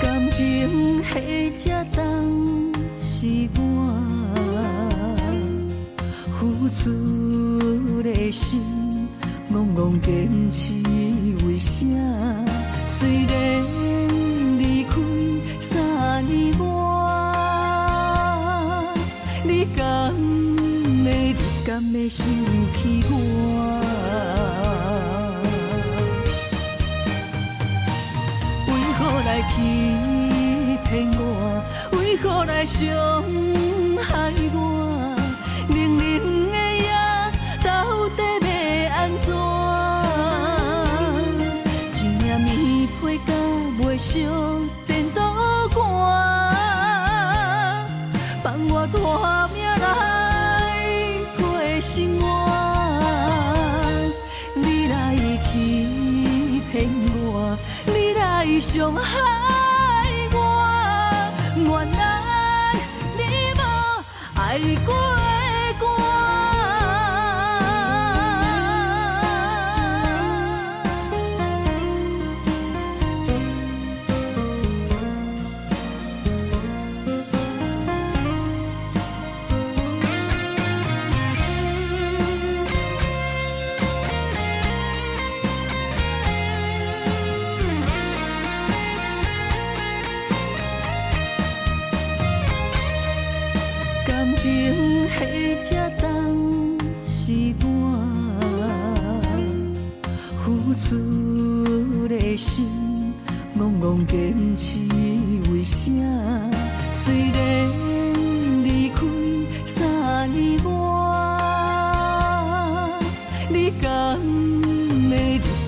感情迄只重是我付出的心，戆戆坚持为啥？虽然离开3年外，你敢会想起我？为何来欺骗我？为何来伤害我？冷冷的夜，到底要安怎？一领棉被甲袂烧电倒汗，放我拖命来过生活。你来欺骗我，你来伤害我，原来你无爱过我。感情迄只重是我付出的心，戆戆坚持为啥？虽然离开3年外，你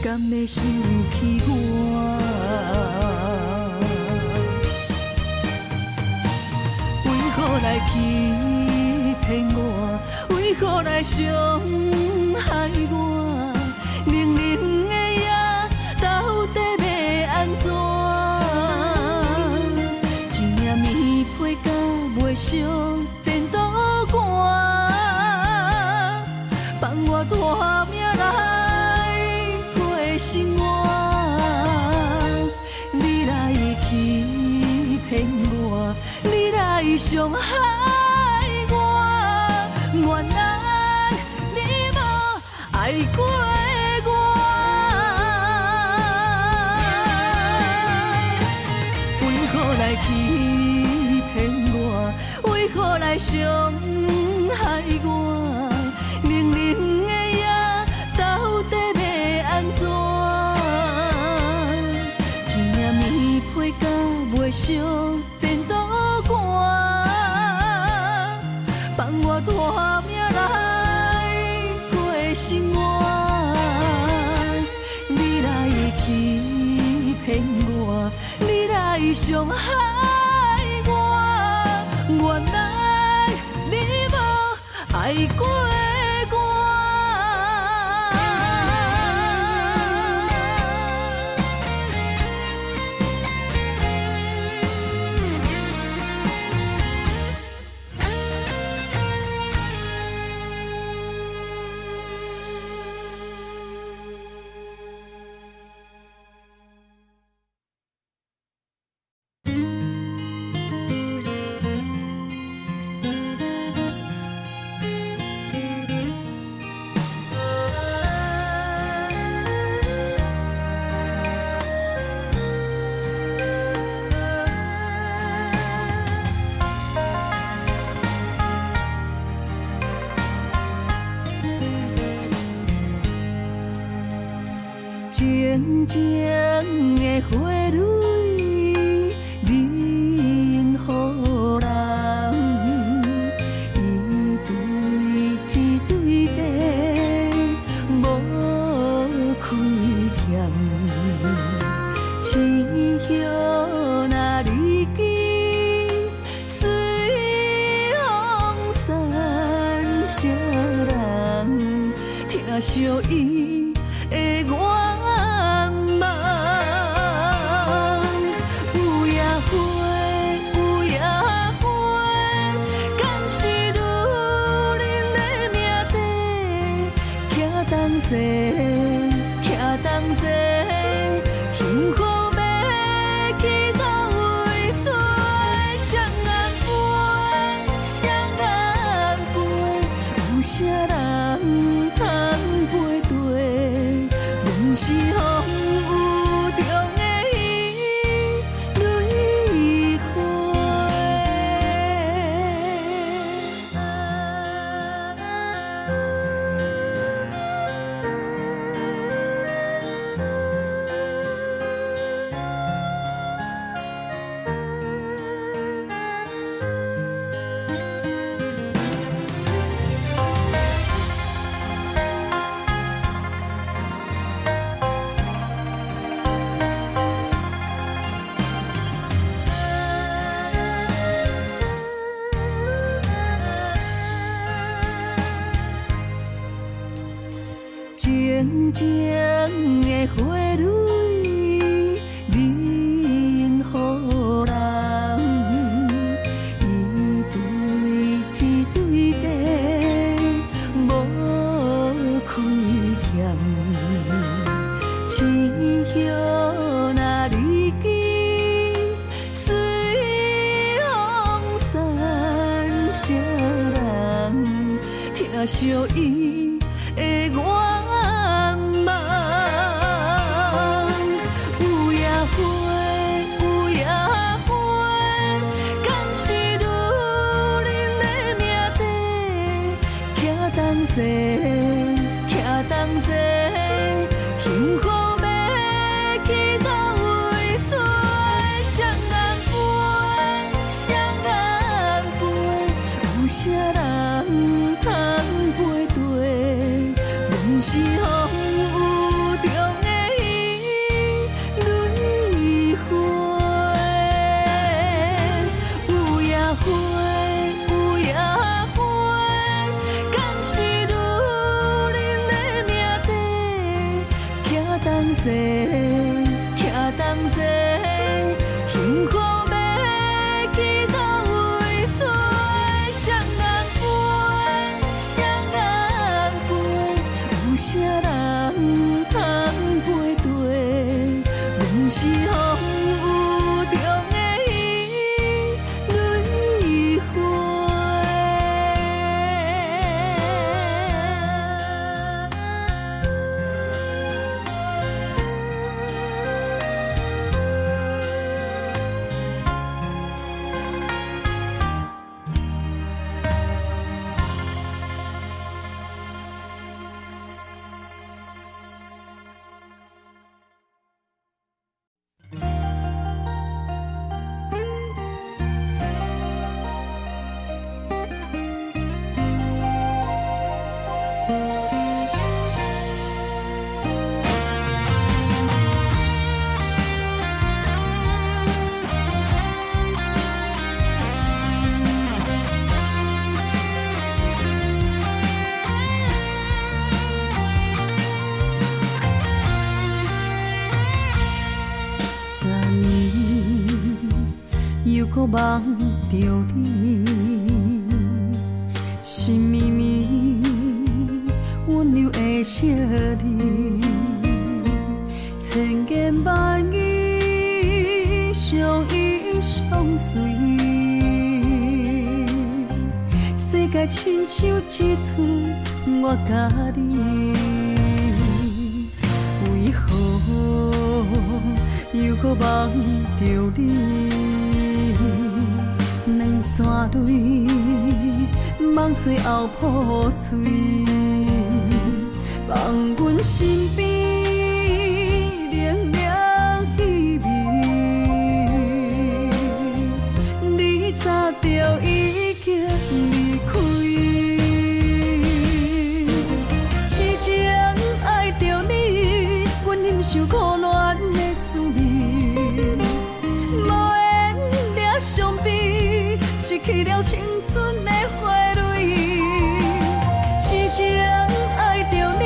敢会想起我？为何来欺骗我？为何来伤害我？冷冷的夜，到底要安怎？一领棉被甲袂烧电倒汗，放我拖命来过生活。你来欺骗我，你来伤害我，原来你无爱过我。为何来欺骗我？为何来伤害我？冷冷的夜，到底要安怎？一领棉被甲袂烧电倒汗，放我拖命来过生活。你来欺骗我，你来伤害我，原来你无爱过我。静静的花蕊，任予人伊对天对地无亏欠。青叶若离枝，随风惜伊的愿望。有野花，有野花，敢是女人的命题？徛同齐，徛同齐，幸福要去倒位找？双眼飞，双眼飞，有啥人通配对？阮是风雨中的伊，泪花。静静的花蕊，忍予人。伊对天对地，无亏欠。青叶若离枝，随风散，谁人疼惜伊的愿望？有野花，有野花，敢是女人的命题？徛同齐，徛同齐，幸福要去倒位找？双眼飞，双眼飞，有啥人通配对？阮是风雨中的伊，泪花。有野花，有野花，敢是女人的命题？徛同齐，徛同齐，幸福要去倒位找？双眼飞，双眼飞，有啥人通配对？阮是风雨中的伊，泪花。又搁梦着你，心绵绵温柔的笑脸，千言万语相依相随，世界亲像一寸我甲你，为何又搁梦着你？两串泪，梦最后破碎，放阮身边冷冷气味，你早就已经离开。痴情爱着你，阮忍受苦恋的滋味，无缘俩伤悲。失去了青春的花蕊，痴情爱着你，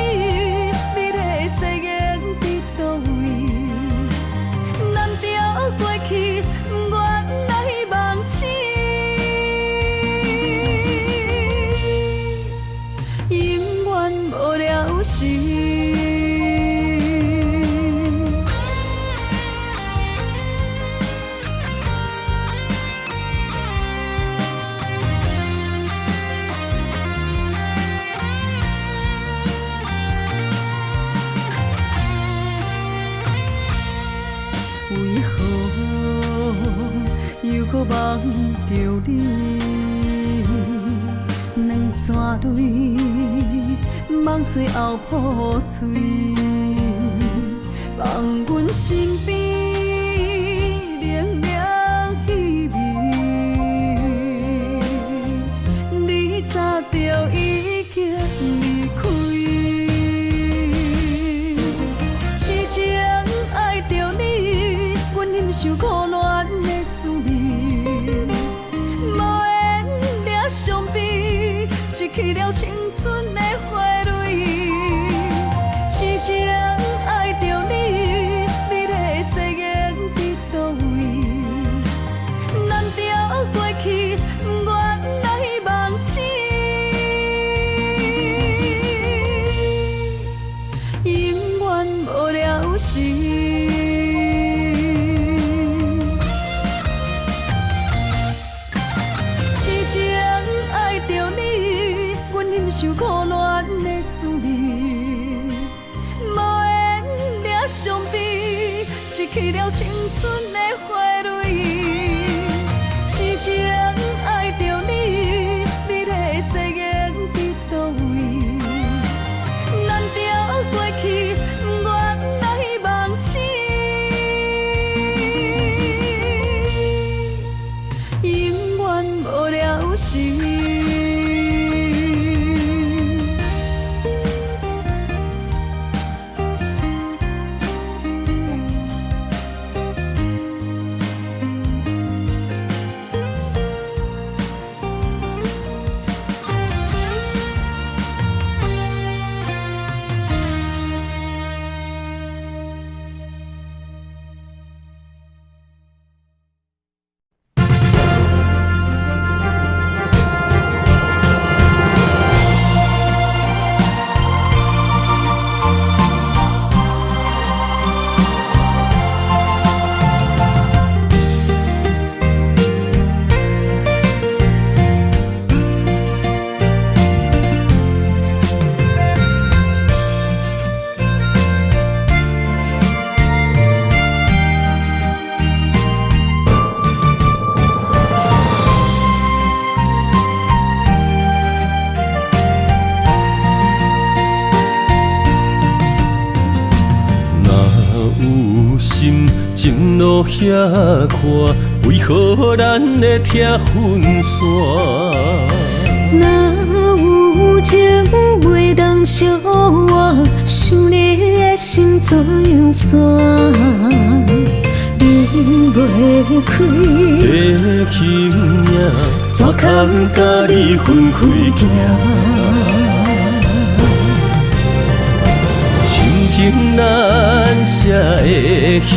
望着你，两串泪望最后破碎，望阮身边冷冷气味，你早就已经离开。痴情爱着你，阮忍受苦恋的滋味，无缘惹伤悲，失去了青春的花蕊。痴情爱着你，美丽的誓言伫倒位？难调过去，不愿来忘记。永远无了时，痴情爱着你，阮忍受苦恋的滋味，无缘惹伤悲，失去了青春的花蕊。痴情爱着你，美丽的誓言伫倒位？难调过去，不愿来忘记。永远无了时。情路遐宽，为何咱会听分散？若有情袂当相换，想你的心怎样散？离袂开的形影，怎堪甲你分开行？情难舍的形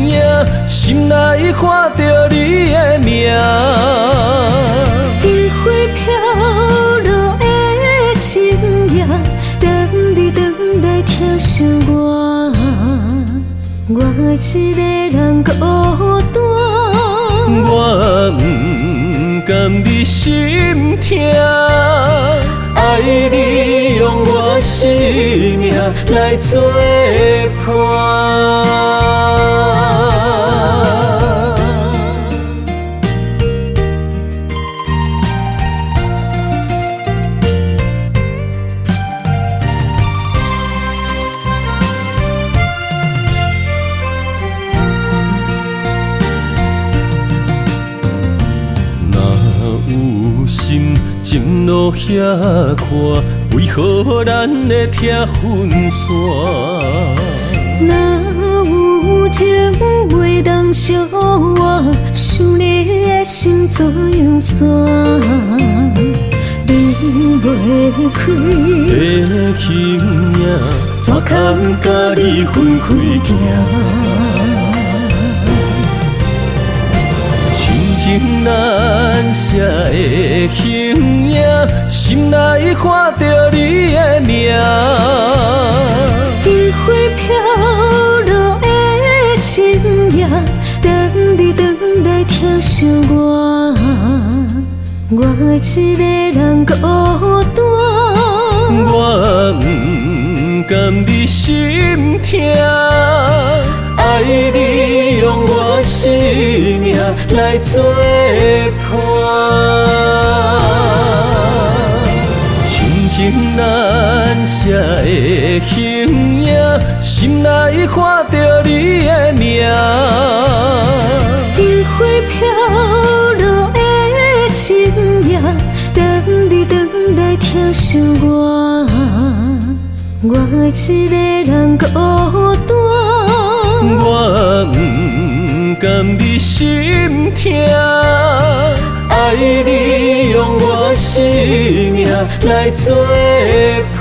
影，心内看着你的名。烟花飘落的深夜，等你回来疼惜我，我一个人孤单。我不甘你心痛。爱你用我生命来作伴。情路遐宽，为何咱会听分散？若有情袂当相换，想你的心怎样散？离袂开的形影，怎堪甲你分开行？情难舍的形影，心内看着你的名。烟花飘落的深夜，等你回来疼惜我，我一个人孤单。我不甘你心痛。爱你用我生命来作伴。亲情难写的形影，心内看着你的名。烟火飘落的深夜，等你回来跳想我，我一个人孤单。我不甘你心痛，爱你用我生命来作伴。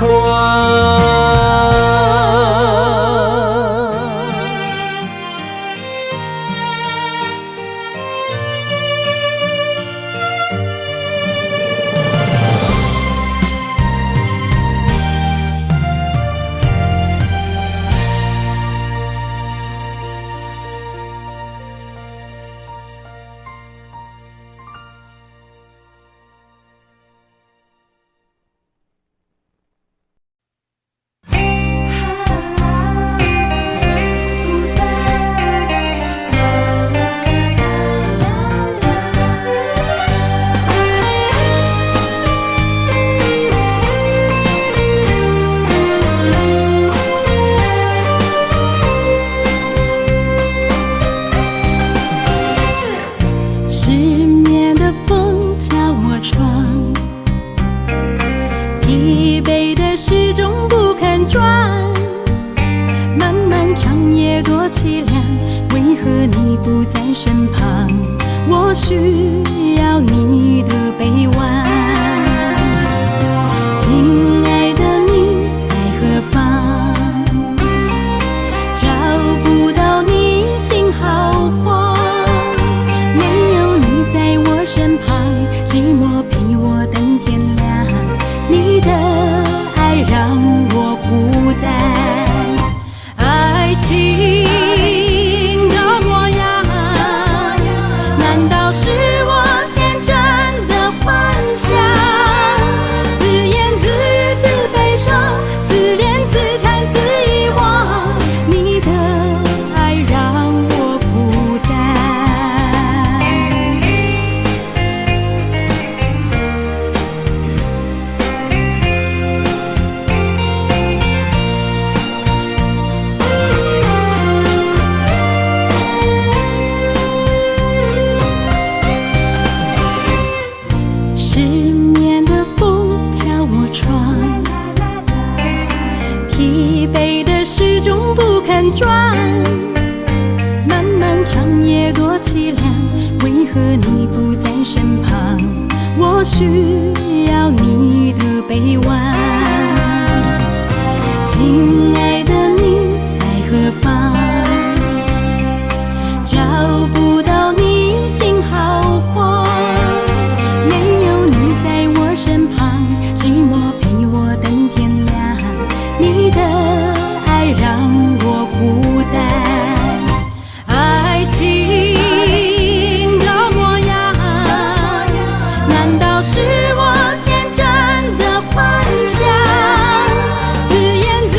自言自语，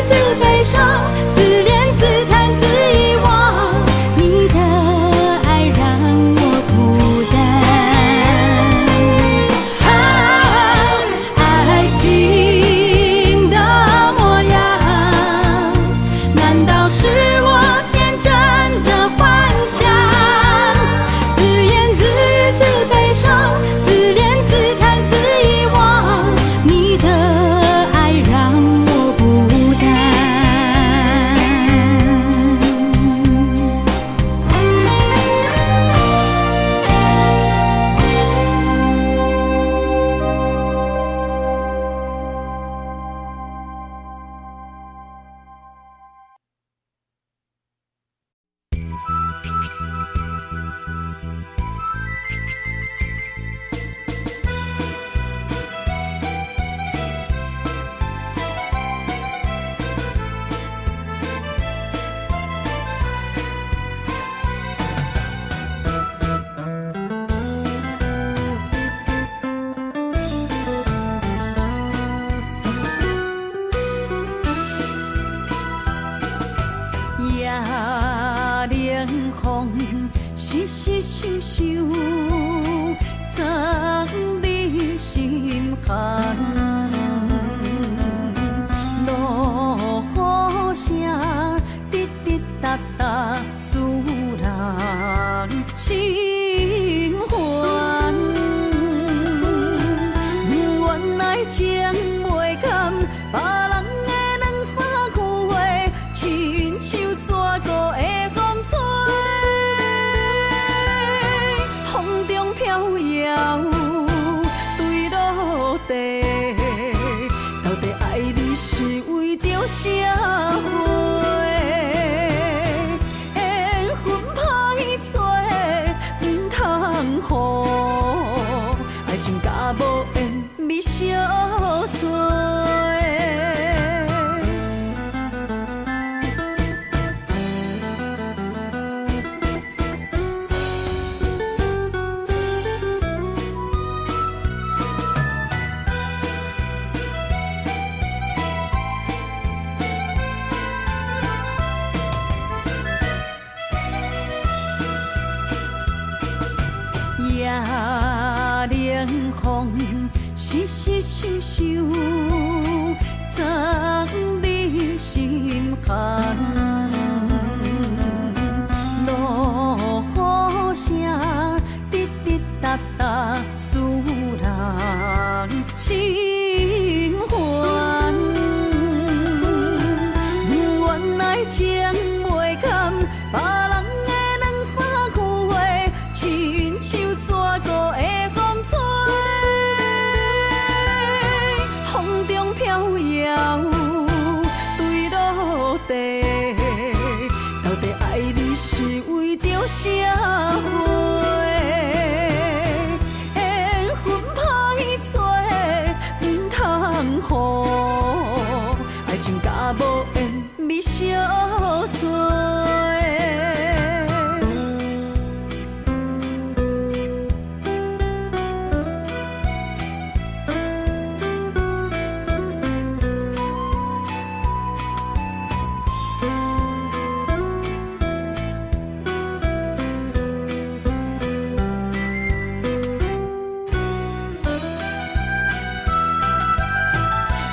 自甲无缘咪相随。夜冷风，细细想想，昨日心寒。落雨声，滴滴答答，使人心烦。原来情袂堪，别人的两三句话，亲像蛇孤的风吹，风中飘摇，坠落地。到底爱你是为着啥货？缘分歹找，唔通予爱情甲无缘咪相随。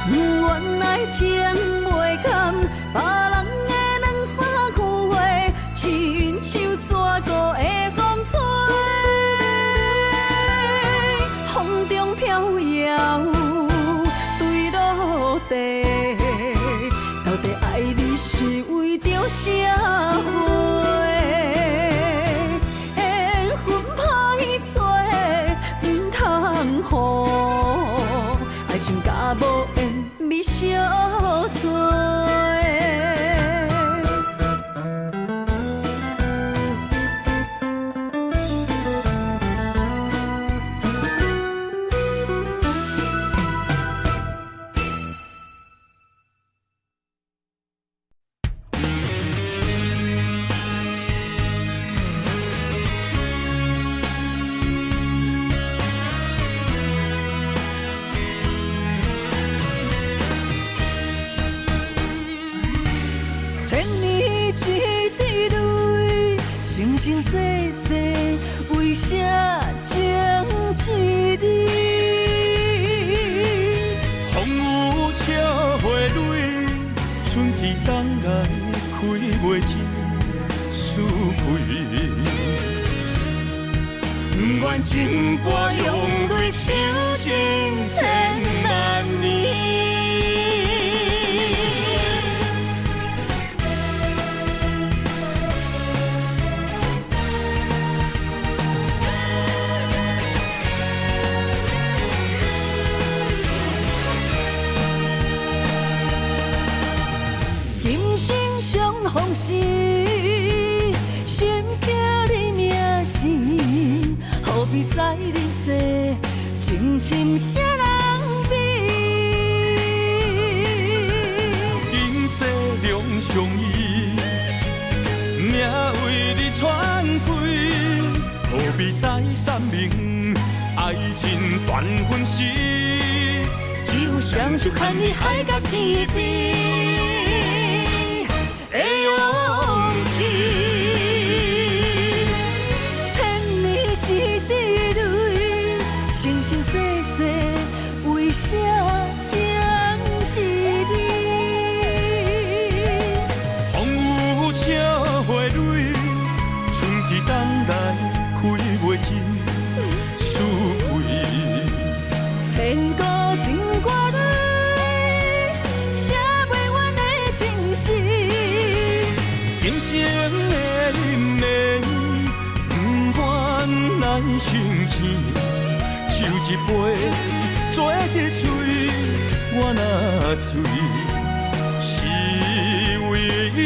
原来情袂堪，别人的两三句话，亲像蛇孤的风吹，风中飘摇，坠落地。到底爱你是为着啥货？缘分歹找，唔通予爱情甲无缘咪相随。千年一滴泪，生生世世，为啥情一字？风雨车花蕊，春去冬来，开袂尽思开。不愿情歌用泪唱尽千万年。今生相逢时，心刻你名字，何必在离世，情深谁人比？今世两相依，命为你传开，何必再三明？爱情断分时，只有双手牵你海角天边。的勇气，千年一滴泪，生生世世，为啥情一字？风雨车花蕊，春去冬来，开袂尽思开。千古情歌里，写袂完的情诗。今生的忍耐，不愿来生气，抽一杯，做一嘴，我若醉，是为你。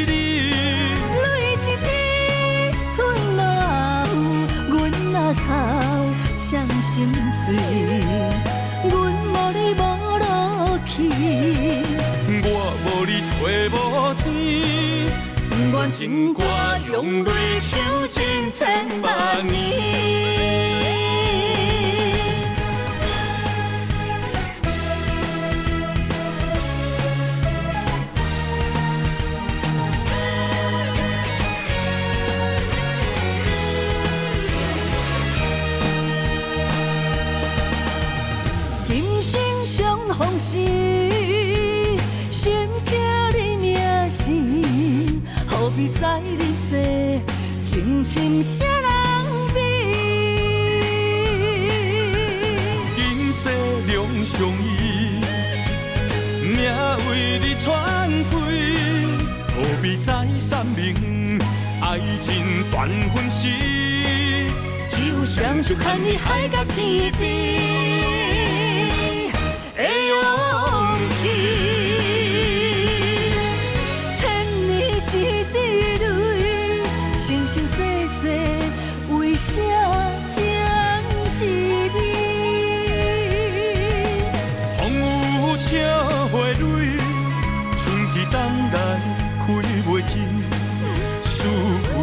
泪一滴吞落喉，阮若哭，谁心碎，阮无你无落去，我无你找无天，阮情歌用泪唱尽千万年。今生相逢时，心刻你名字，何必在入世，情深谁人比？今世两相依，命为你传开，何必再三明？爱情断分时，只有双手牵你海角天边。的勇气，千年一滴泪，生生世世为啥情一你？风雨笑花蕊，春去冬来开袂尽思悔。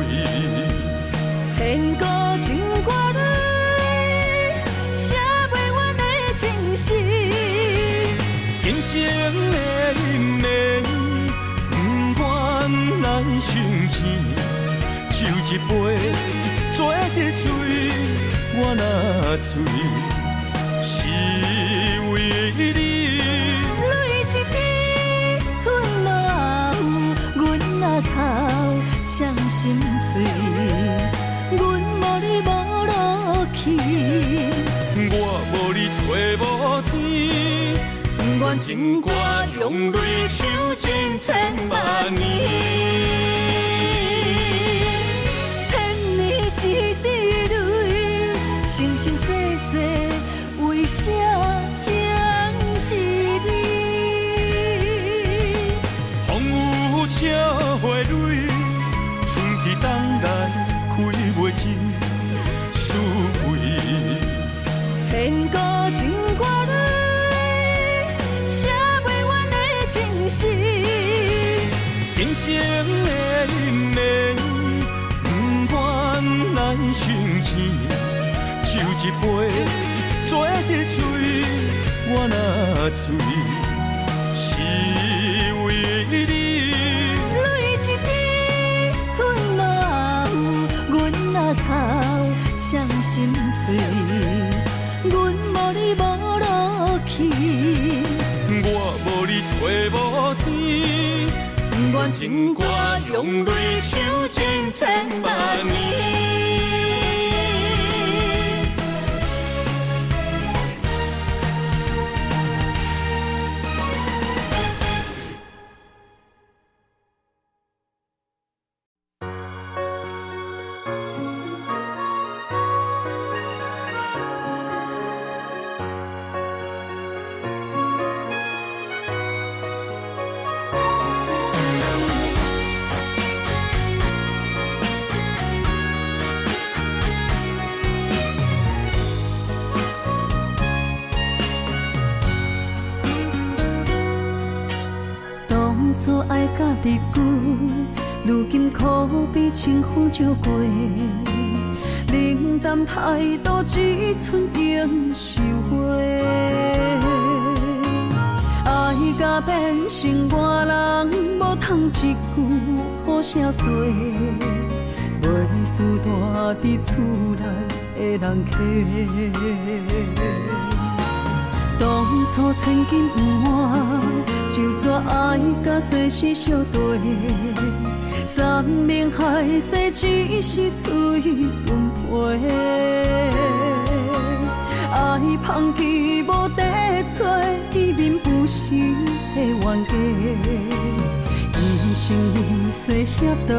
千古情歌里，写袂完的情诗。今生的因缘，不愿来相见，酒一杯，做一嘴，我若醉，是为你。泪一滴吞落喉，阮若头伤心碎，阮无你无落去，我无你找无天。阮情歌用泪唱尽千万年，千年一滴泪，生生世世为啥情一你？风雨笑花蕊，春去冬来开袂尽思悔。千古情歌里，写袂完的情诗。今生的因缘，不愿来相见，酒一杯，做一嘴，我若醉，是为你。泪一滴吞落喉，阮若头伤心碎，阮无你无落去，我无你找无天。阮情歌用泪唱尽千万年。初爱甲日久，如今可比清风照过。冷淡态度，只剩应收回。爱甲变成外人，无通一句好声说。袂输大伫厝内的人客。当初千金不换，就怎爱甲世事相对？三明海誓只是嘴顿皮，爱放弃无地找，见面不是的冤家。一生一世遐长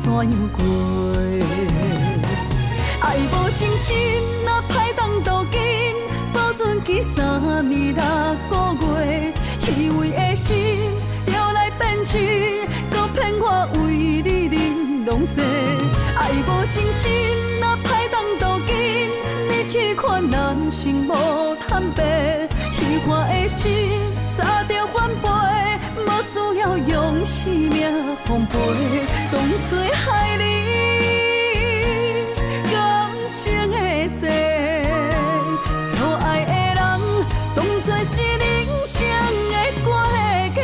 怎样过？爱无真心，若歹当斗金。保存起3年6个月，虚伪的心又来变真，搁骗我为你忍拢世。爱无真心，若歹当斗金，你试看人生无坦白，虚幻的心早着反背，无需要用生命奉陪，当作害你感情的债，错爱的人当作是人生的关系。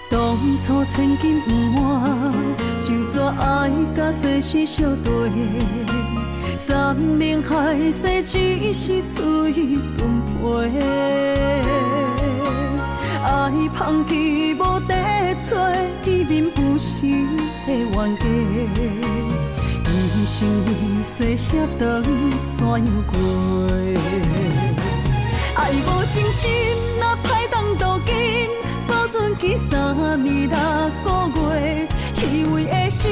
当初千金不换，就怎爱甲世事相对？山盟海誓只是水分配，爱放弃无地找，见面不是的冤家。一生一世遐长怎样过？爱无真心，哪歹当渡今？保存期3年6个月，虚伪的心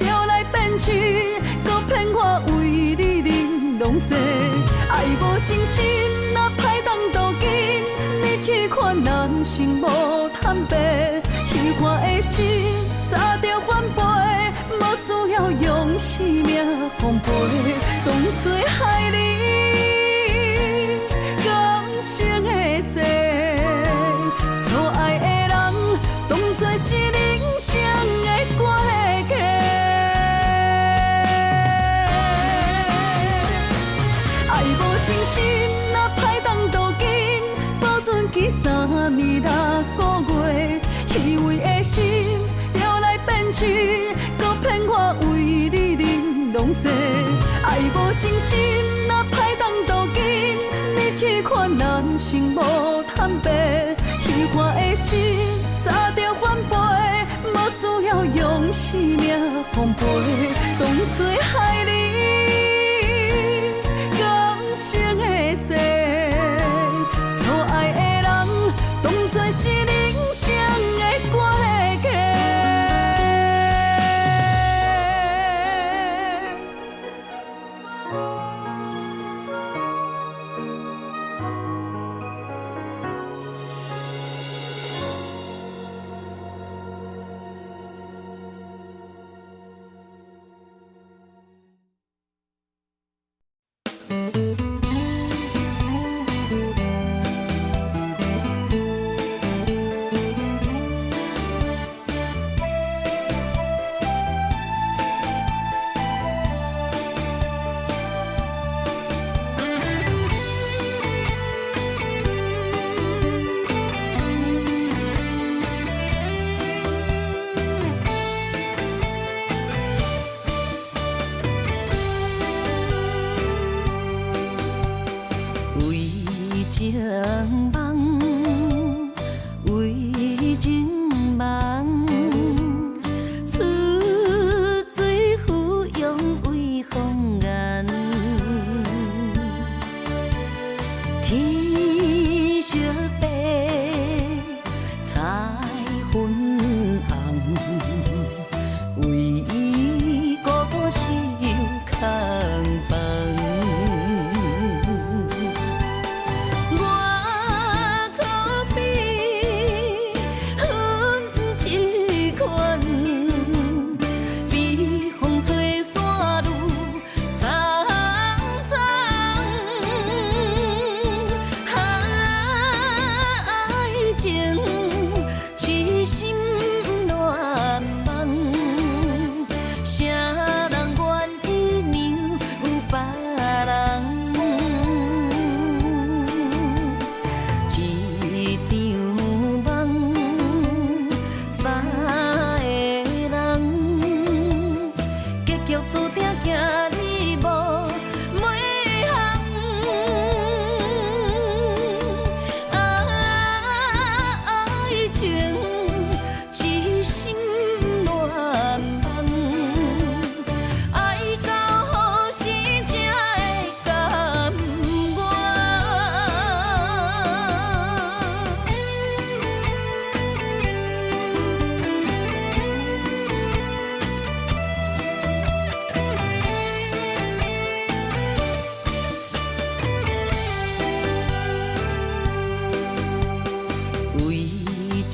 摇来变真，搁骗我为你忍拢西。爱无真心，哪歹当渡今？你试看人生无坦白，虚幻的心早着反背，无需要用生命奉陪，当作害你感情的债。错爱的人，当作是人生的关系。爱无真心，哪歹当渡今？保存期3年6个月，虚伪的心摇来变真，搁骗我为你忍拢西。爱无真心，哪歹当渡今？你试看人生无坦白。虚幻的心早着反背，无需要用生命奉陪，当作害你感情的债。错爱的人，当作是人生的关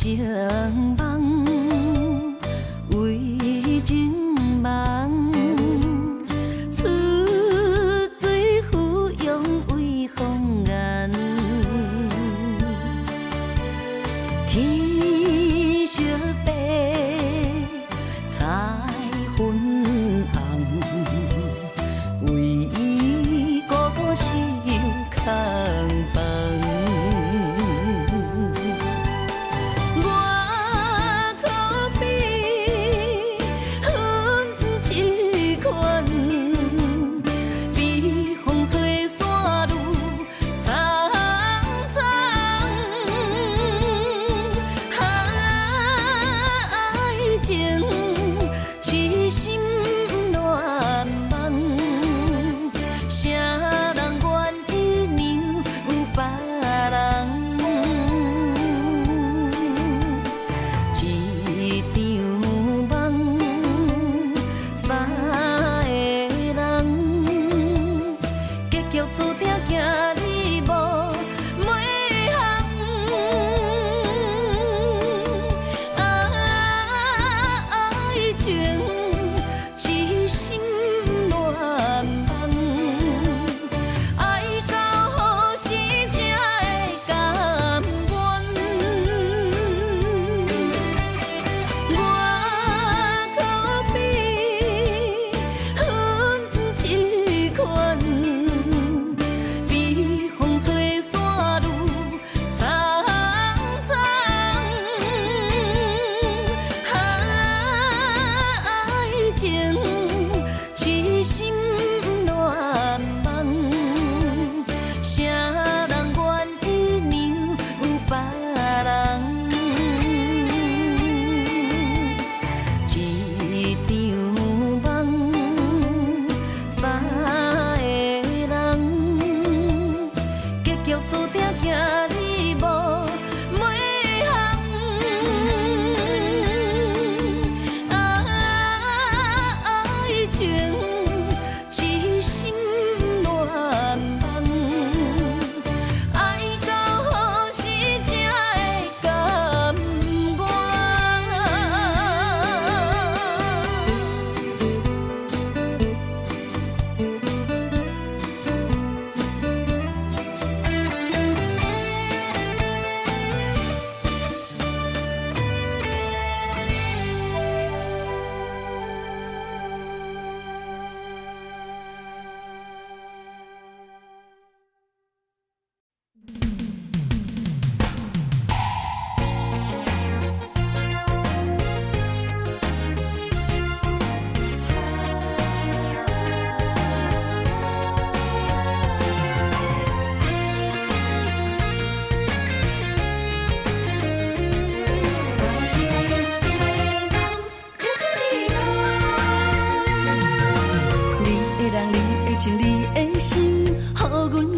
情梦，为情梦，出水芙蓉为风眼，天色白，彩粉红，为伊孤孤守空房。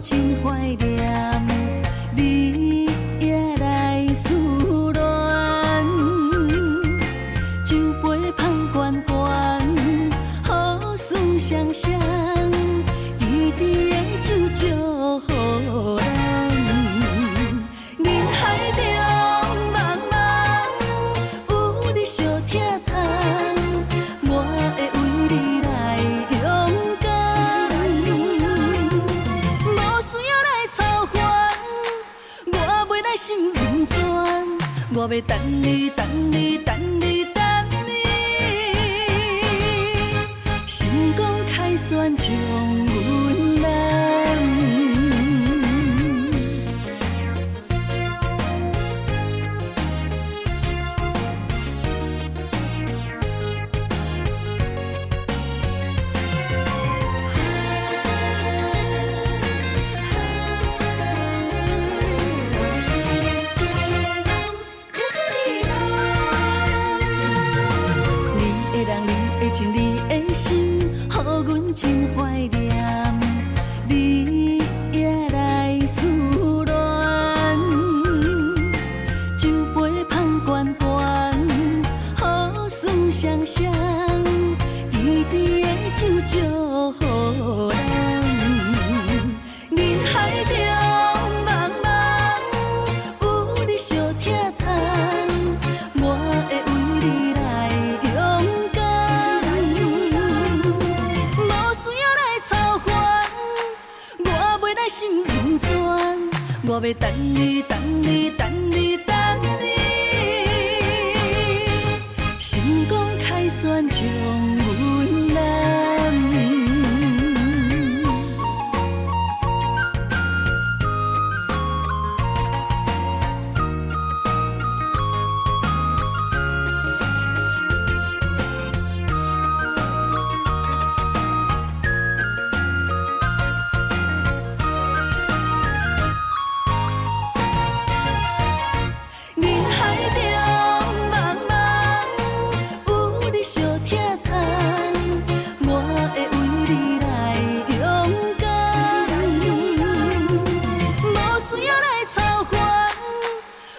真怀念，你也来思恋，酒杯捧悬悬，好事双双，甜甜的酒祝福咱。人海中茫茫，有你相疼痛，我会为你来勇敢。无需要来操烦，我袂来心温泉，我要等你，等你，等你，等你。心光开旋将阮揽。情你的心，予阮真怀念，你也来思恋，酒杯捧悬悬，好事双双，甜甜的酒祝福咱。人海中茫茫，有你相疼痛。我要等你，等你，等你，等你。成功凯旋将阮揽，人海中茫茫，有你相疼痛，我会为你来勇敢，无需要来操烦，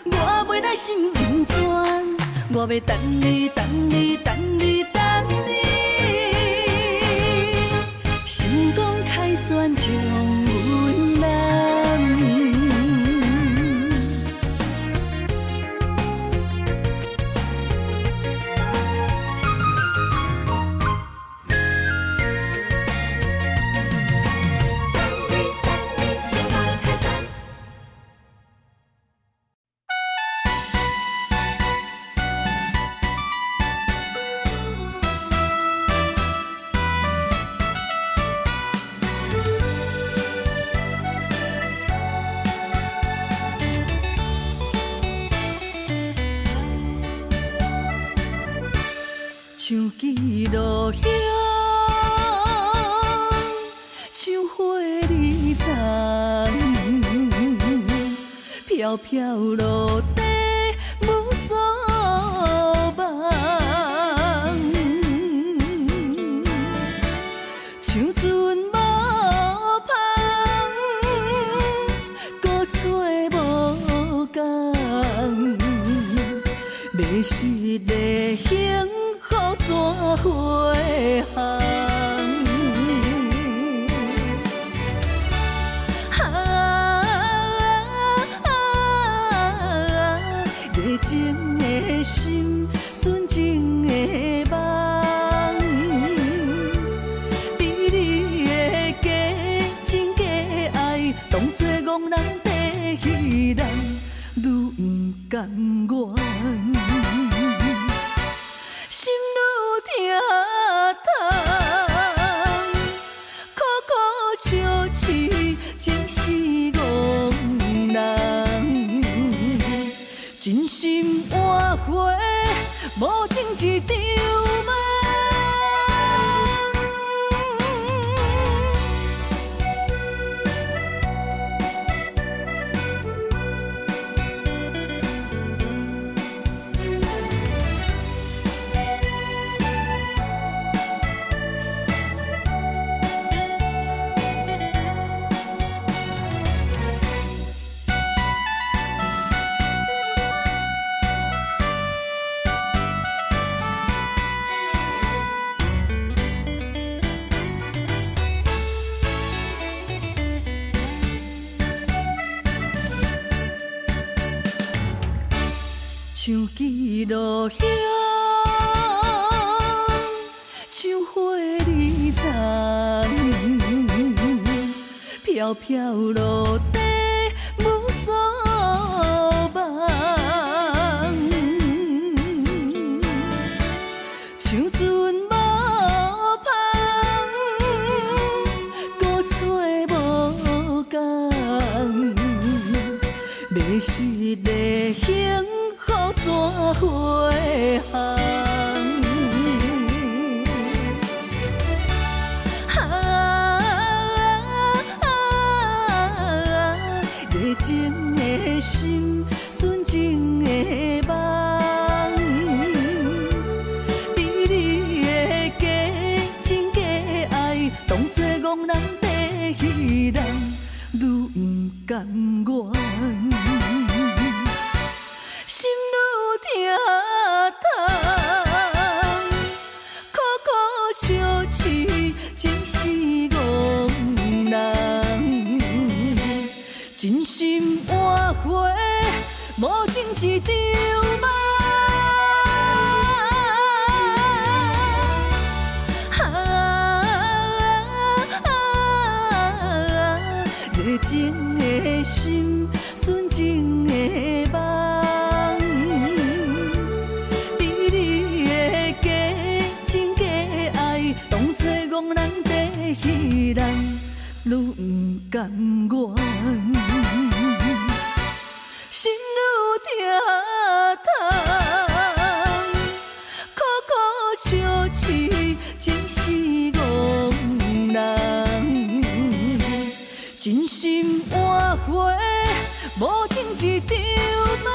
我袂来心温泉，我要等你，等你，等你，等你，成功凯旋将阮揽。像枝落叶，像花儿丛，飘飘落地无所望。像船无帆，搁找无工，迷失的幸福怎回航？热情的心，纯情的梦，比你的假情假爱，当作憨人地戏人，愈不甘愿。心愈疼痛，苦苦笑痴，情是憨人。真心换回无情一场梦。像枝落叶，像花儿丛，飘飘落地无所望。像船无帆，搁找无工，迷失的幸福怎回航？热情的心，纯情的梦，比你的假情假爱，当作憨人地戏人，愈不甘愿。心愈疼痛，苦苦笑痴，情是憨人。真心换回无情一场梦。热情的心，纯情的梦。比你的假情假爱，当作憨人地戏人，愈不甘愿，心愈疼痛。苦苦笑痴，真是憨人。真心换回无情一场梦。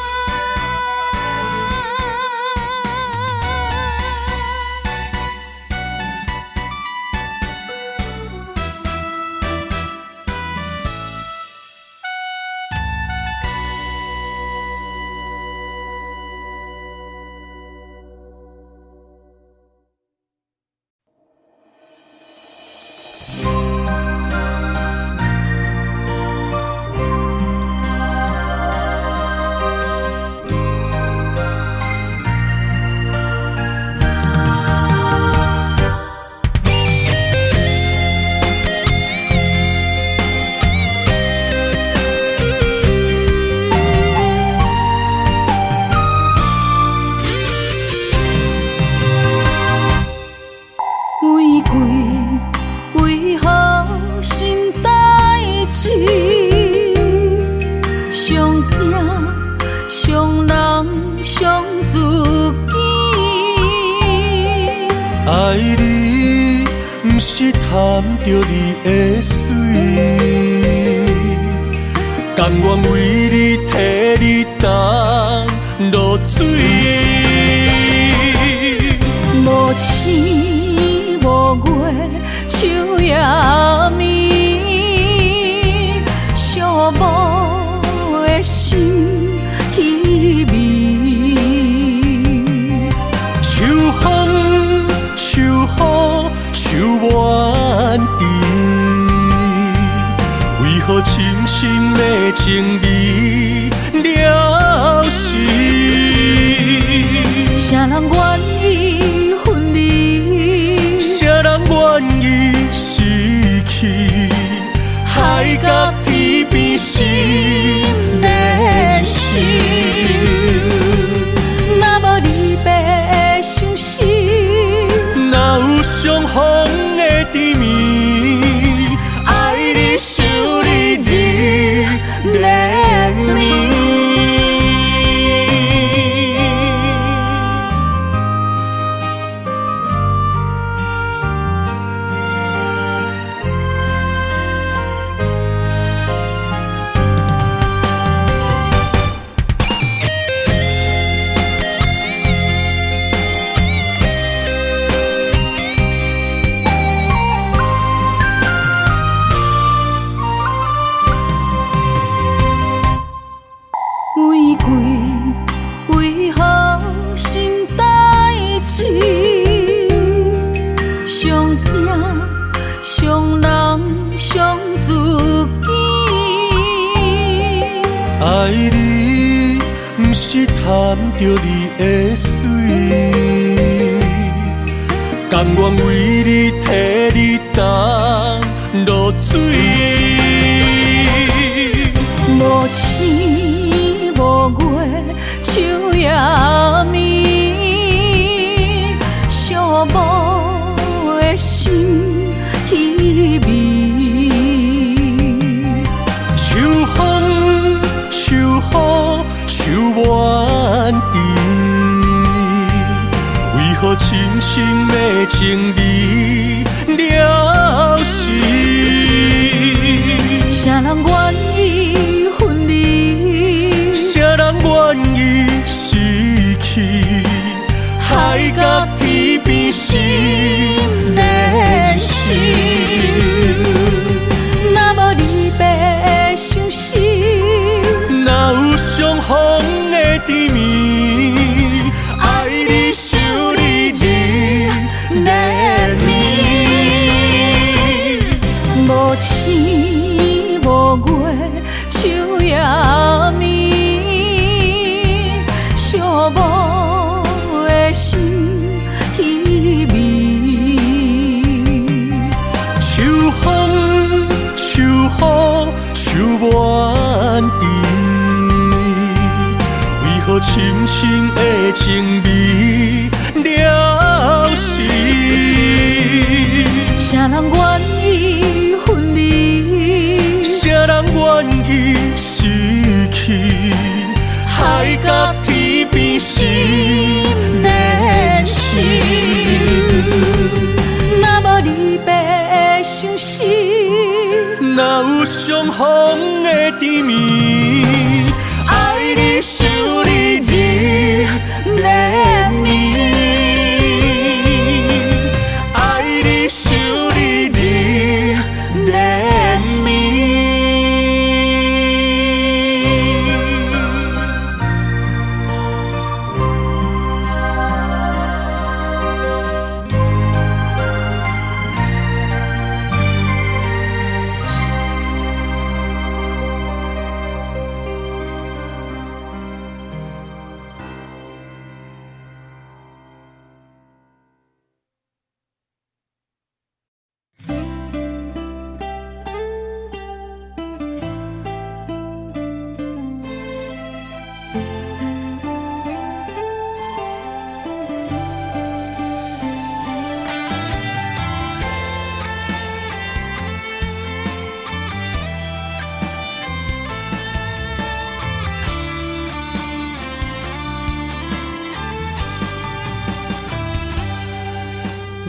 玫瑰为何心代志？伤惊伤人伤自己。爱你不是贪着你的水，甘愿为你替你担落水。无星无月，秋夜暝，寂寞的心稀微。秋风秋雨秋怨滴，为何深深的情意了时？谁人愿意分离？谁人愿意失去？海角天边心连心。若无离别伤心，哪有相逢的甜蜜？爱你想你日连绵。玫瑰为何心代志？伤惊伤人伤自己。爱你不是贪着你的水，甘愿为你替你担落水。无星无月，秋夜暝，寂寞的心稀微。秋风秋雨秋怨滴，为何深深的情意了时？谁人愿意分离？谁人愿意失去？海角天边心连心。若无离别伤心，哪有相逢的甜蜜？爱你想你日连深深的情味了时，啥人愿意分离？谁人愿意失去？海角天边心连心，若无离别的相思，哪有相逢的甜蜜？爱你想你日连绵，爱你想你日连绵。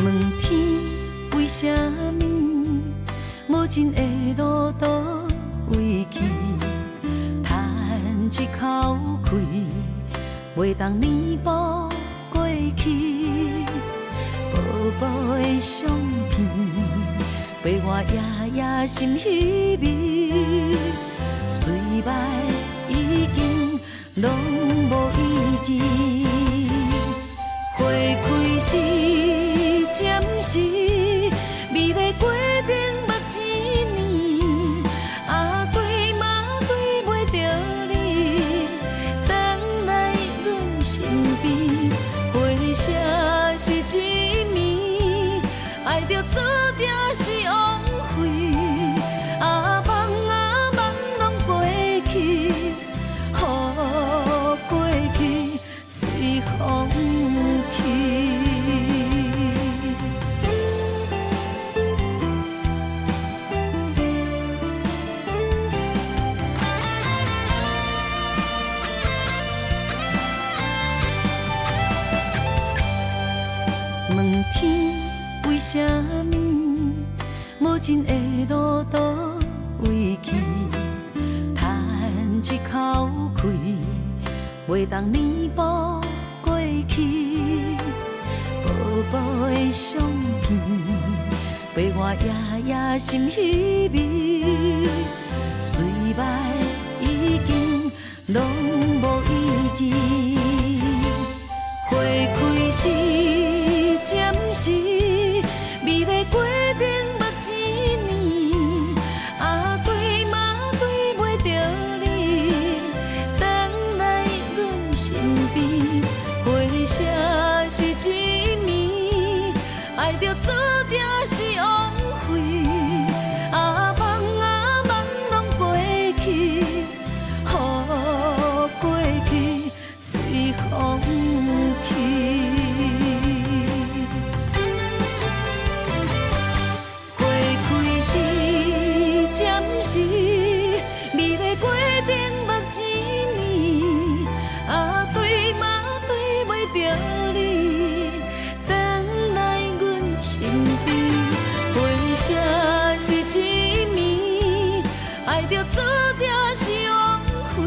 问天为什么无情的路途为去，叹一口气，袂当弥补过去。薄薄的相片，陪我夜夜心稀微，虽败已经拢无意义。花开时，暂时，美丽过程目一年，对嘛对袂着你，等来阮身边，回声是一暝，爱着注定是枉费，梦拢过去，予过去随风去。问天为什么无情的路途为去，叹一口气，袂当弥补过去。薄薄的相片，陪我夜夜心稀微，虽败已经拢无意义。花开时，暂时，美丽过程目一年，对嘛对袂着你，等来阮身边，回声是一暝，爱着注定是枉费，梦拢过去，予过去随风去。花开时，暂时，美丽过程目一年，对嘛对袂着你，等来阮身边，回声是一暝，爱着注定是枉费，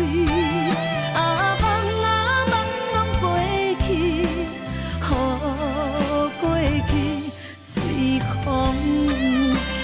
梦拢过去，予过去随风去。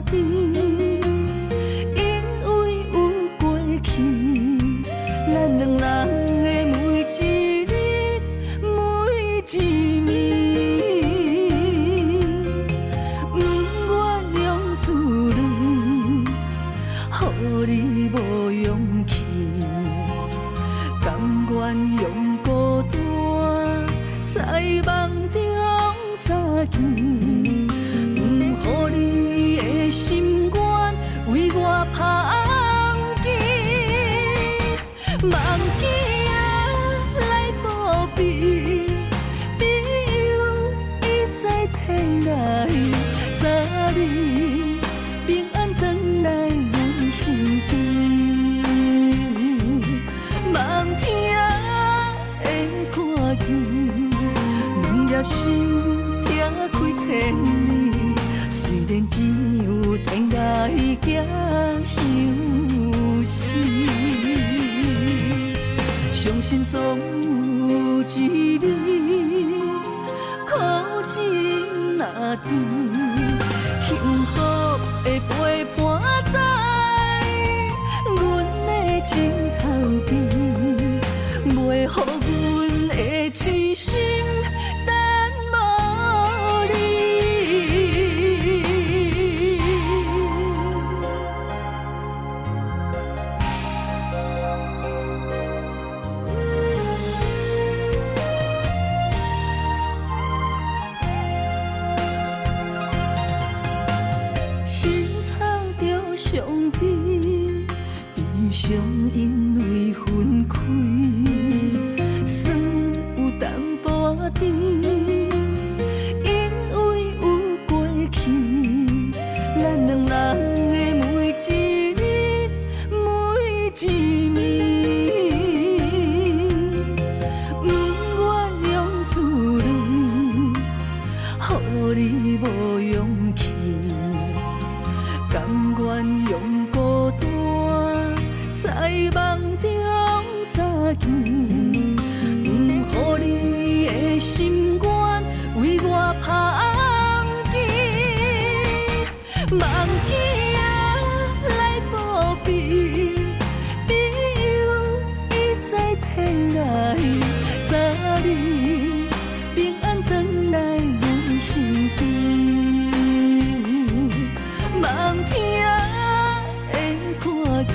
甜，因为有过去，咱两人的每一日每一暝，不愿用自泪，予你无勇气，甘愿用孤单在梦中相见。予你的心愿为我芳枝，望天来保庇，庇佑伊在天来，早日平安回来咱身边。望天的看见，两粒心拆开千里。虽然只有天涯行相思，相信总有一日，苦尽若甜，幸福的陪伴在阮的枕头边，袂予阮的痴心等无你。伤悲，悲伤因为分开，酸有淡薄仔甜，因为有过去，咱两人的每一日每一暝，不愿用自泪，予你无勇气。甘愿用孤单在梦中相见，不予你的心愿为我芳枝，望天来保庇，庇佑伊在天来，早日平安回来咱身边。望天的看见，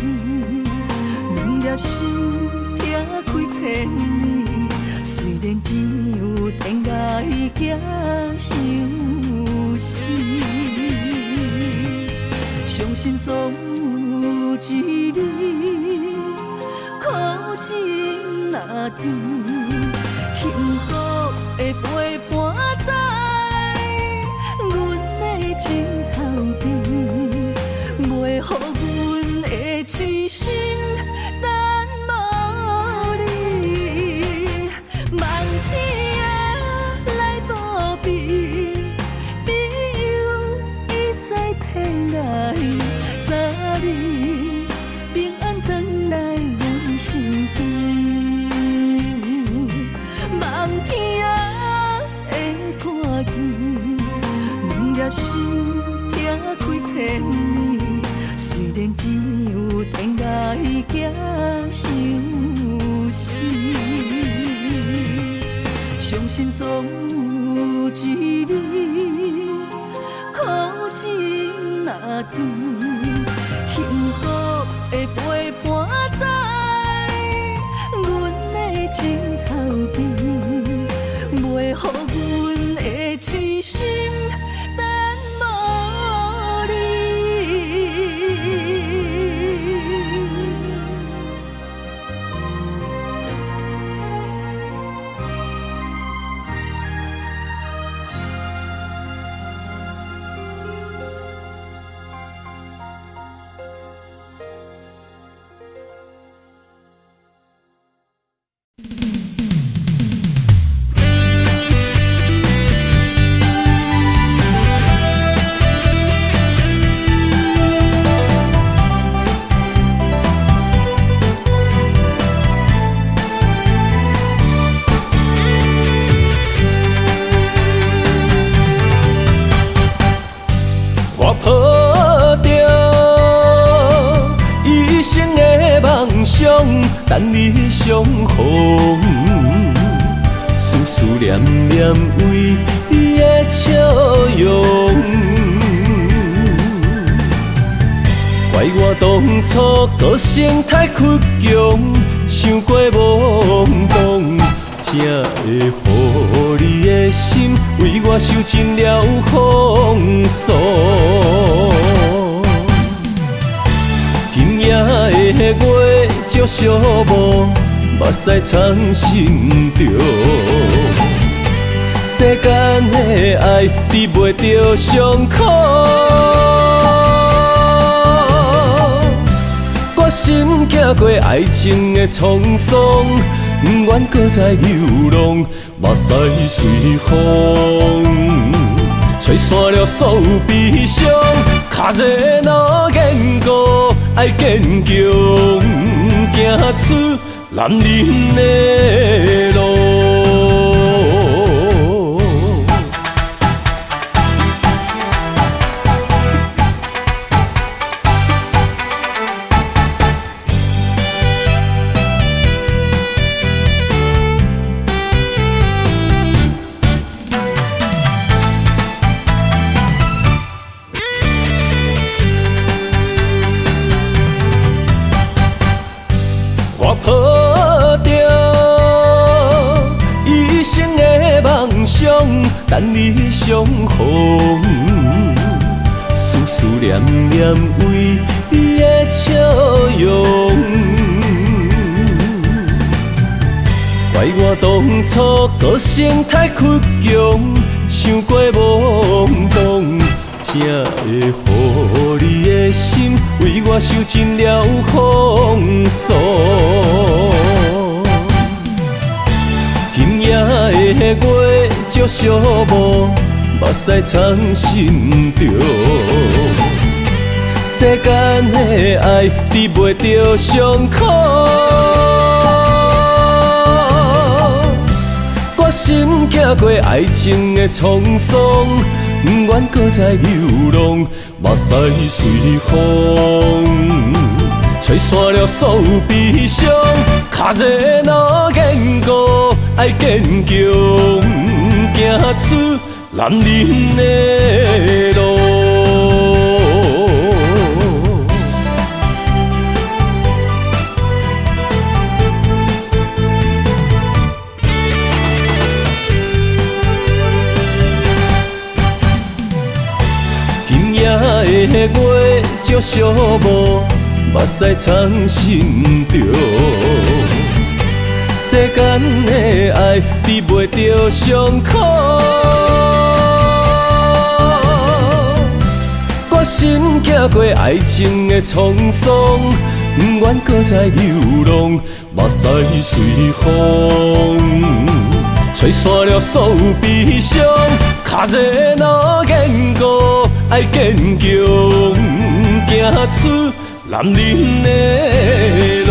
两粒心拆开千里。虽然只有天涯行相思，相信总有一日，苦尽若甜，幸福的陪伴在阮的枕头边，袂予阮的痴心等无你。望天来保庇，庇佑伊在天来，早日平安回来咱身边。望天的看见，两粒心拆开千里。虽然只有天涯行相思，相信总有一日，苦尽若甜，幸福的陪伴在阮的枕头边，袂予阮的痴心等无你。等你相逢。思思念念为伊的笑容，怪我当初个性太倔强，想过懵懂，才会予你的心为我受尽了风霜。今夜的月照寂寞，目屎藏心中。世间的爱治袂着伤苦，我心行过爱情的沧桑，不愿搁再流浪，目屎随风，吹散了所有悲伤。脚热若坚固，爱坚强，行出男人的路。我抱着一生的梦想，等你相逢。思思念念为伊的笑容，怪我当初个性太倔强，想过懵懂，才会予你的心为我受尽了风霜。今夜的月照寂寞，目屎藏心中。世间的爱治袂着伤苦，我心行过爱情的沧桑，不愿搁再流浪，目屎随风，吹散了所有悲伤。脚热若坚固，爱坚强，行出男人的路。今夜的月照寂寞，目屎藏心中。世间的爱治袂着伤苦，我心行过爱情的沧桑，不愿搁再流浪，目屎随风，吹散了所有悲伤。脚热若坚固，爱坚强，行出男人的路。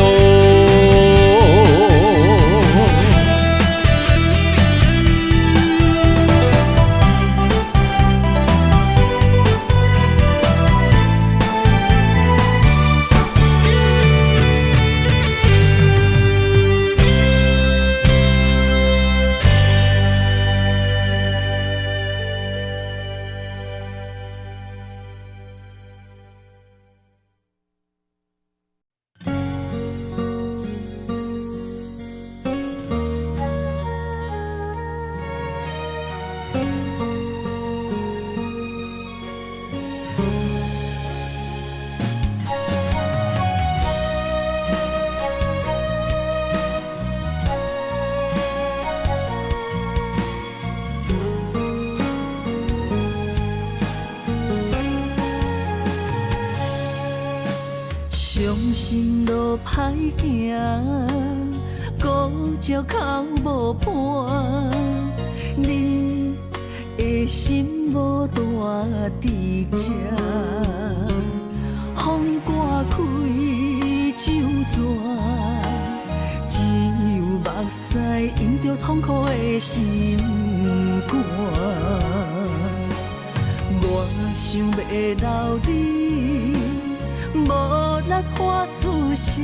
伤心路歹行，孤照口无伴。你的心无大伫这，风刮开酒泉，只有目屎淹着痛苦的心肝。我想要留你。无力喊出声，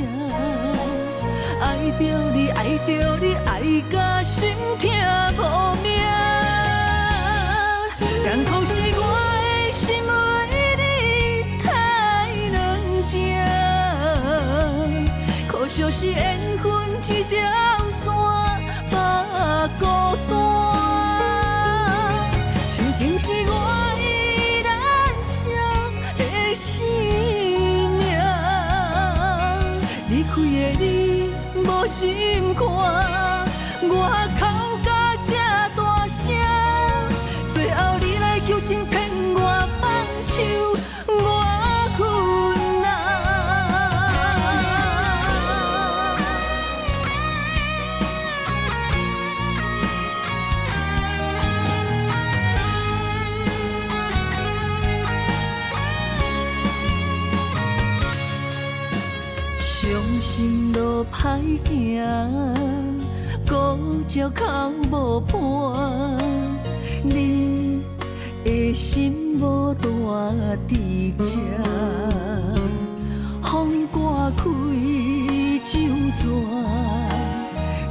爱着你，爱着你，爱甲心痛无命。艰苦是我的心为你太软情，可惜是缘分一条线把孤单。亲情是我依然伤的生命，离开的你无心肝，我哭甲这大声，最后你来求情骗我放手，我困难。伤心路歹行，孤寂哭无伴，你的心无大伫这，风刮开酒泉，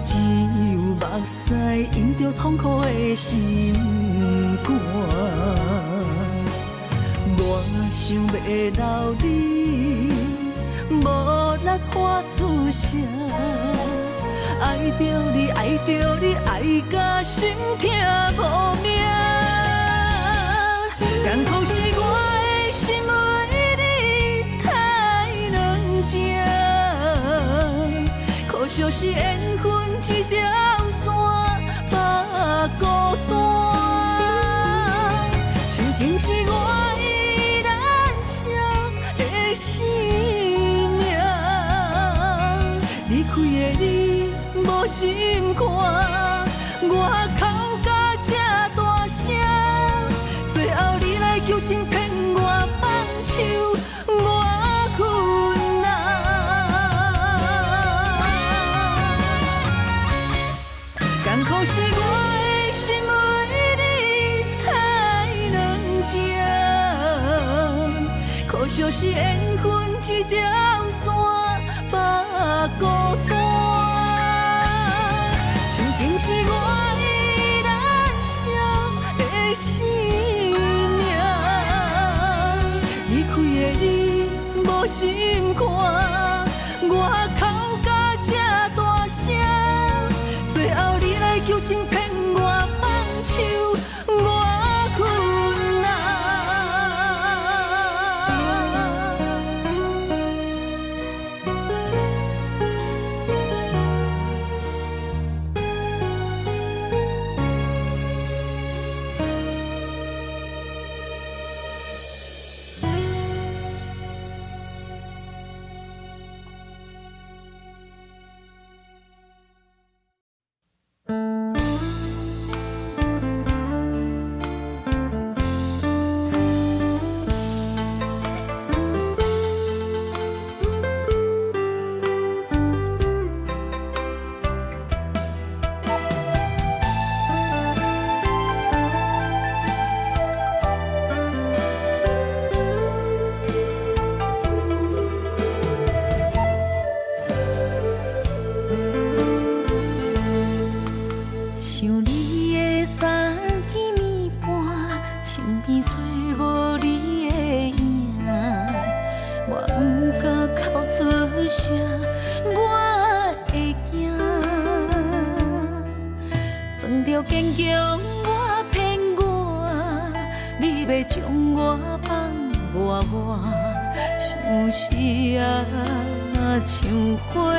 只有目屎淹着痛苦的心肝。我想要留你，无力发出声。爱着你，爱着你，爱甲心痛无命。艰苦是我的心为你太软情，可惜是缘分一条线把孤单。亲情是我依然伤的生命，离开的你无心肝，我哭甲这大声，最后你来求情骗我放手，我困难。艰苦是我的心为你太软情，可惜是缘分一条线把孤单。亲情是我依然伤的生命，离开的你无心肝，我哭甲这大声，最后你来求情骗我放手，我困难。像火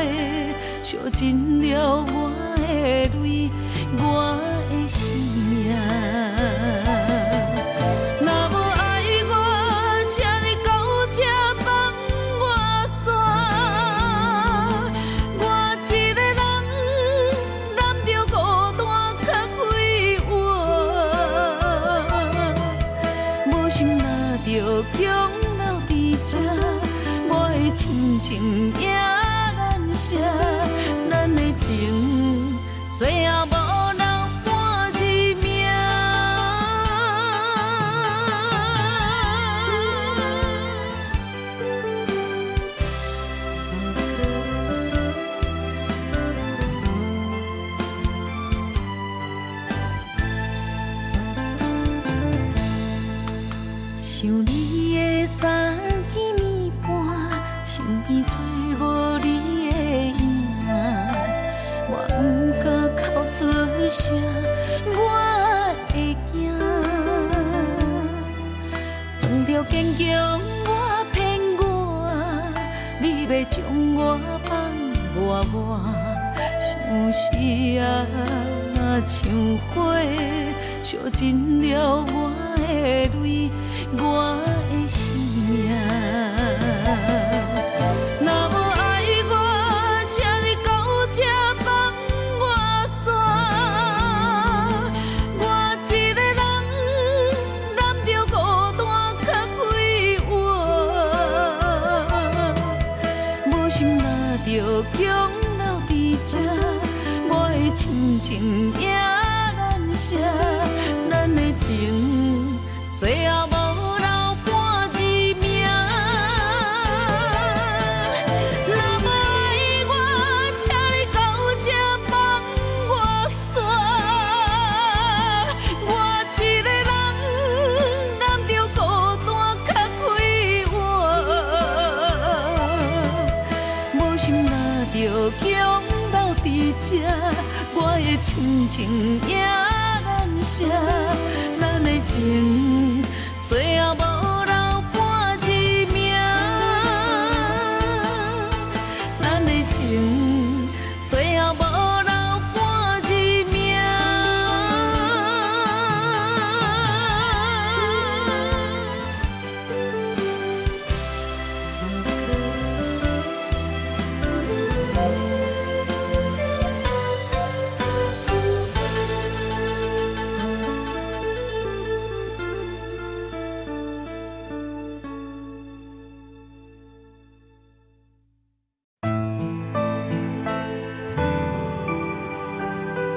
烧尽了我的泪，我的生命。若无爱我，请你到这放我煞。我一个人揽着孤单较快活，无心拿着强留伫这。我的亲情也难舍，咱的情最后无留半字命。舍，我会惊。装着坚强，我骗我，你要将我放我，像是像火烧尽了我的泪，我的生命。若无爱我，请你到这放我煞。我一个人揽着孤单较快活，无心若着强留伫这，我的亲情也难舍，咱的情最后无留半字命。若无爱我，请你到这放我煞。我一个人揽着孤单较快活，无心若着强留伫这，我的亲情也难舍，咱的情最后无留半字命，咱的情最后无留半字命。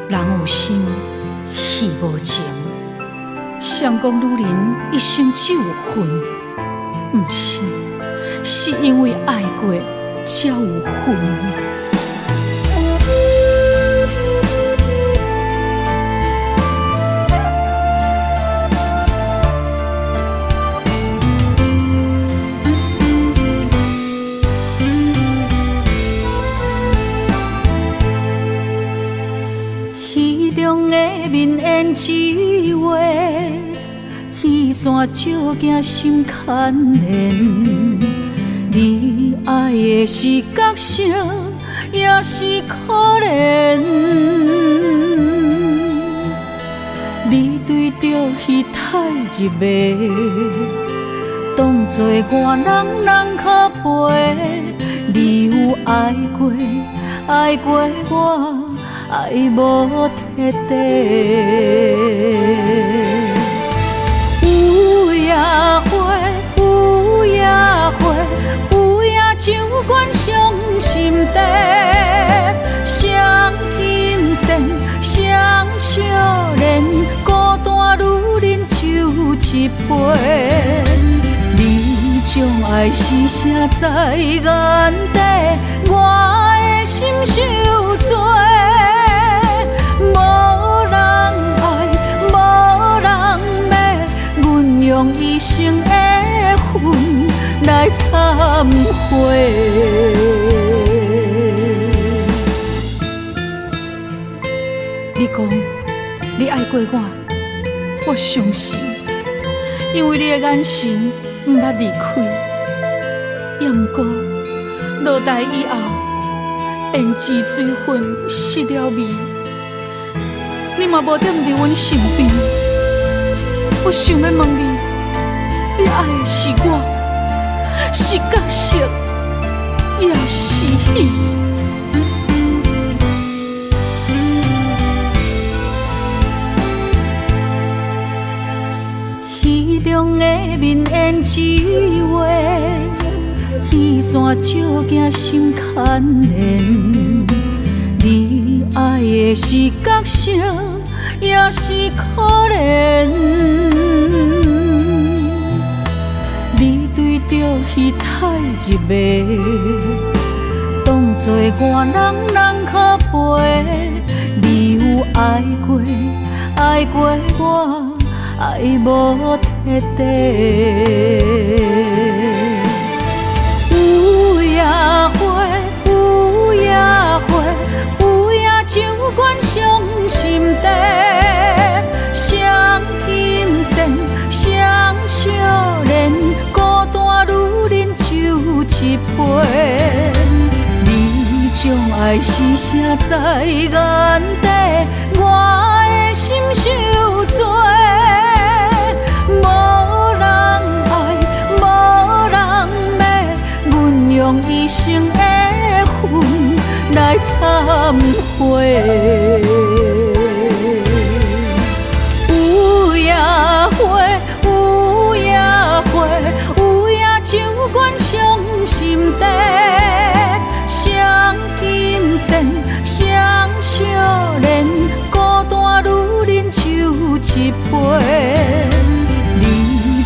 人有心，戏无情。相公女人一生只有恨，不是，是因为爱过才有恨。戏中的面演一话，戏线照镜心牵连。你爱的是角色，也是可怜。你对着戏太入迷，当作我人可陪。你有爱过，爱过我。爱无彻底，有夜花，有夜花，有夜酒馆伤心地，双心线，双少年，孤单女人就一杯。你将爱是写在眼底，我的心受罪。无人爱，无人要，阮用一生的恨来忏悔。你讲你爱过我，我相信，因为你的眼神毋捌离开。也毋过落台以后，胭脂水粉失了味。你嘛无踮伫阮身边，我想要问你，你爱的是我，是角色，也是戏？戏中的面演一话，戏线照镜心牵连。你爱的是角色，也是可怜。你对着戏太入迷，当作我人可陪。你有爱过，爱过我，爱无彻底。有夜花，有夜花，有夜酒馆伤心地。陪。你将爱是啥在眼底，我的心受罪。无人爱，无人要，阮用一生的恨来忏悔。有夜花，有夜花，有夜酒馆伤心地，双金线，双少年，孤单女人酒一杯。你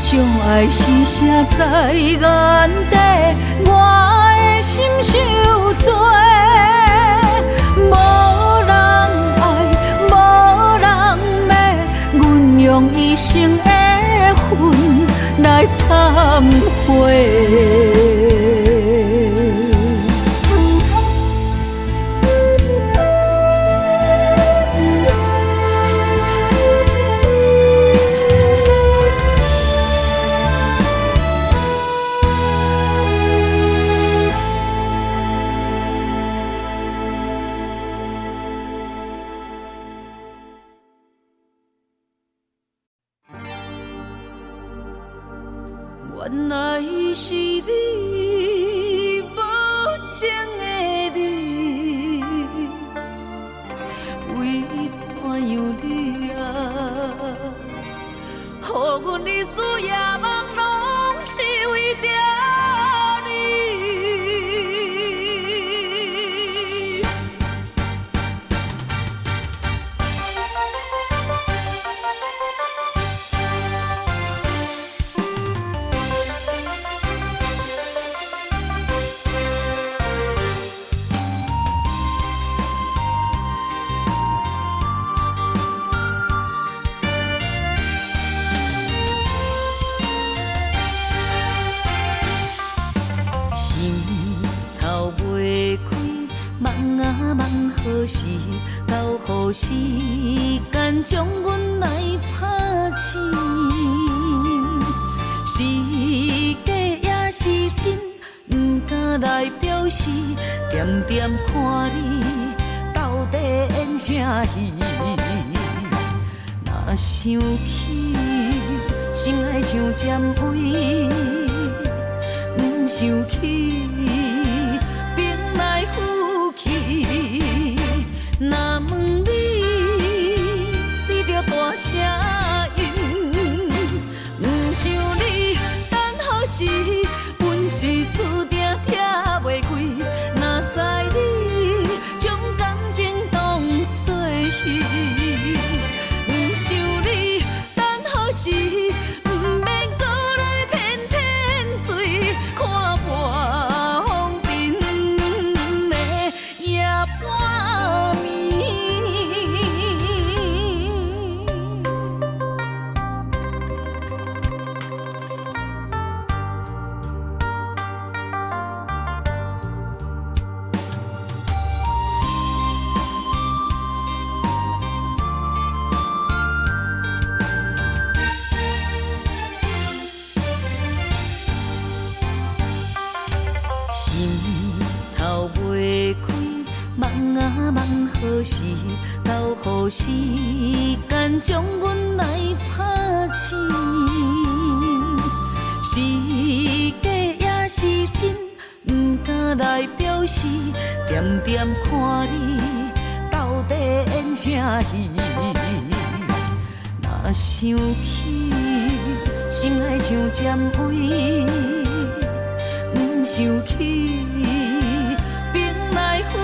将爱是啥在眼底，我的心受罪。无人爱，无人要，阮用一生的恨来忏悔。原来是你，无情的你，为怎样你啊？予阮日思夜梦，拢是为着你。好时，到予时间将阮来拍醒。是假也是真，不敢来表示。点点看你到底演啥戏？若想起，心爱像尖位，不想起。若问你，你着大声应。不想你等候时，阮是注定听袂开。若知你将感情当作戏，不想你等候时，不免搁来天天醉，看破风尘的夜半。心头袂开，梦啊梦好时，到予时间将阮来拍醒。是假也是真，不敢来表示。点点看你到底演啥戏？若想起，心爱像尖位。不想起，兵来虎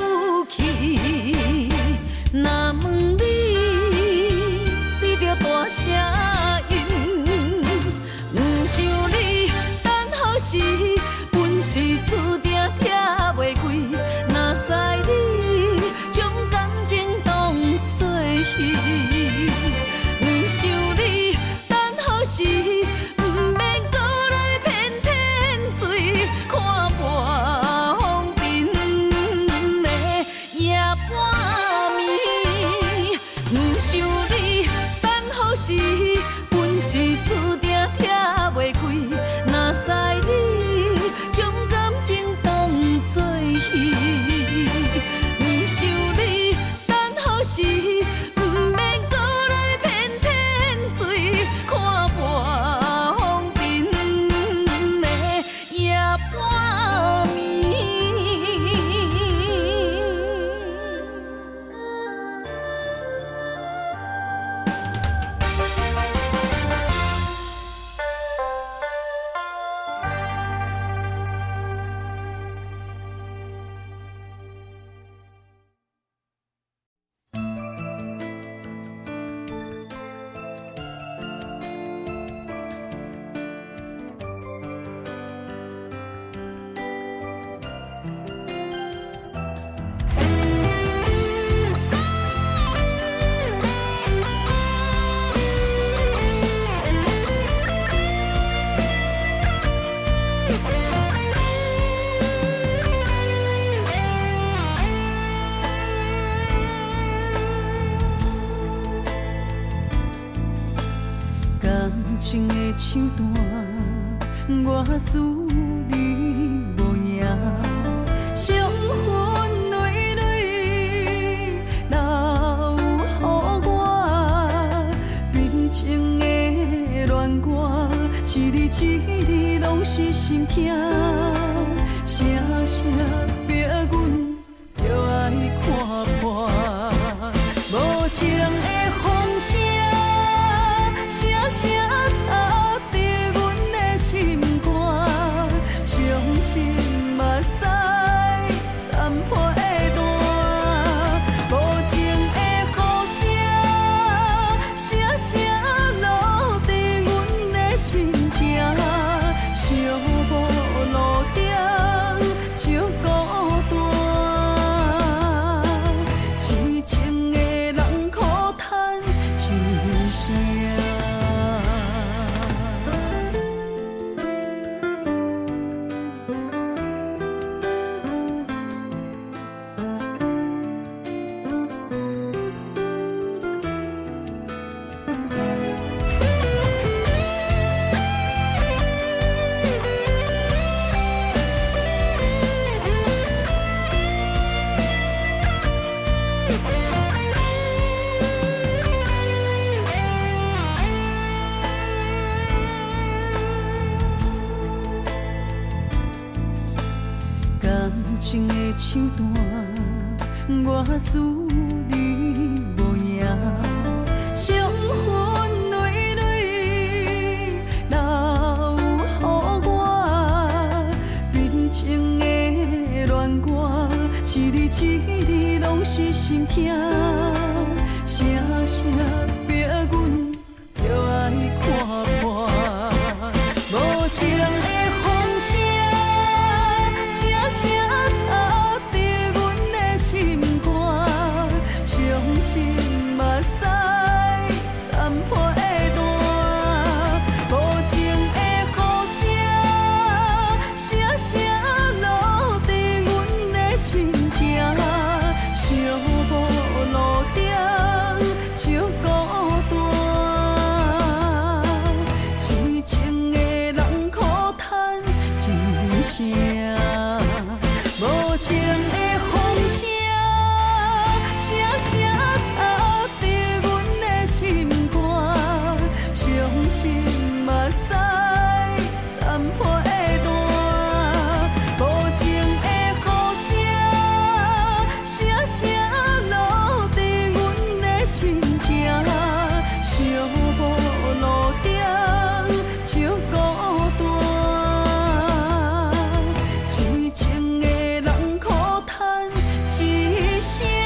去。若问你，你着大声应。不想你等候时，阮是注定听袂开。若知你将感情当作戏，不想你等候时。看破手段，我思你无影，伤痕累累留予我，悲情的恋歌，一字一字拢是心痛，声声逼阮着爱看破，无情的风声，声声吵伫阮的心肝，伤心嘛使残破的弹，无情的雨声，声声落伫阮的心情，寂寞路顶就孤单，痴情的人苦叹一声。感情的手段，我思你无影，伤痕累累留予我，悲情的恋歌，一字一字拢是心痛，声声逼阮着爱看破，无情的风声。声声吵伫阮的心肝，伤心嘛使残破的弹，无情的雨声，声声落伫阮的心情，寂寞路顶就孤单，痴情的人苦叹一声。无情的风声，声声吵伫阮的心肝，伤心嘛使残破的弹，无情的雨声，声声落伫阮的心情，寂寞路顶就孤单，痴情的人苦叹一声。